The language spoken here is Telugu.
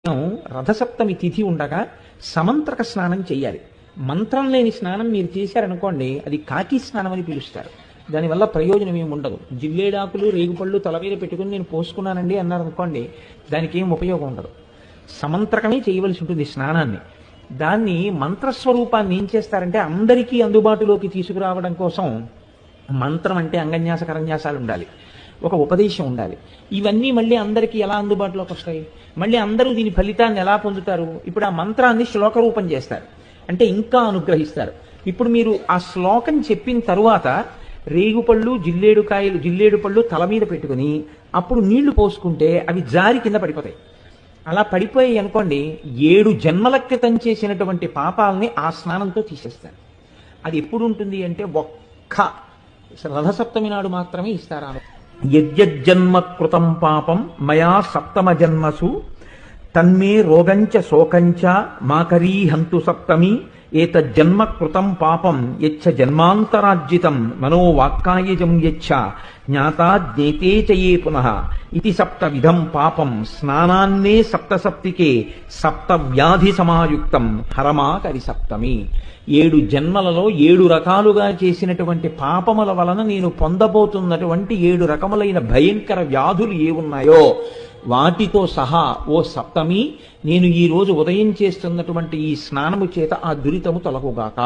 రథసప్తమి తిథి ఉండగా సమంత్రక స్నానం చేయాలి. మంత్రం లేని స్నానం మీరు చేశారనుకోండి, అది కాకి స్నానం అని పిలుస్తారు. దానివల్ల ప్రయోజనం ఏమి ఉండదు. జిల్లేడాకులు రేగుపళ్ళు తల మీద పెట్టుకుని నేను పోసుకున్నానండి అన్నారనుకోండి, దానికి ఏం ఉపయోగం ఉండదు. సమంత్రకమే చేయవలసి ఉంటుంది స్నానాన్ని. దాన్ని మంత్రస్వరూపాన్ని ఏం చేస్తారంటే అందరికీ అందుబాటులోకి తీసుకురావడం కోసం మంత్రం అంటే అంగన్యాస కరన్యాసాలు ఉండాలి, ఒక ఉపదేశం ఉండాలి. ఇవన్నీ మళ్ళీ అందరికీ ఎలా అందుబాటులోకి వస్తాయి? మళ్ళీ అందరూ దీని ఫలితాన్ని ఎలా పొందుతారు? ఇప్పుడు ఆ మంత్రాన్ని శ్లోక రూపం చేస్తారు, అంటే ఇంకా అనుగ్రహిస్తారు. ఇప్పుడు మీరు ఆ శ్లోకం చెప్పిన తరువాత రేగుపళ్ళు జిల్లేడు పళ్ళు తల మీద పెట్టుకుని అప్పుడు నీళ్లు పోసుకుంటే అవి జారి కింద పడిపోతాయి. అలా పడిపోయాయి అనుకోండి, 7 జన్మల క్రితం చేసినటువంటి పాపాలని ఆ స్నానంతో తీసేస్తారు. అది ఎప్పుడు ఉంటుంది అంటే ఒక్క రథసప్తమి నాడు మాత్రమే ఇస్తారు. యజ్జన్మ కృతం పాపం మయా సప్తమ జన్మసు తన్మే రోగంచ శోకంచ మాకరీహంతు సప్తమి ఏతజ్జన్మ కృతం పాపం యచ్చ జన్మాంతరార్జితం మనోవాక్కాయజం యచ్చ జ్ఞాతా జ్ఞేతే చయే పునః ఇది సప్తవిధం పాపం స్నానాన్నే సప్తసప్తికే సప్త వ్యాధి సమాయుక్తం హరమాకరి సప్తమి. 7 జన్మలలో 7 రకాలుగా చేసినటువంటి పాపముల వలన నేను పొందబోతున్నటువంటి 7 రకములైన భయంకర వ్యాధులు ఏమున్నాయో వాటితో సహా ఓ సప్తమి, నేను ఈ రోజు ఉదయం చేస్తున్నటువంటి ఈ స్నానము చేత ఆ దురితము తొలగుగాక.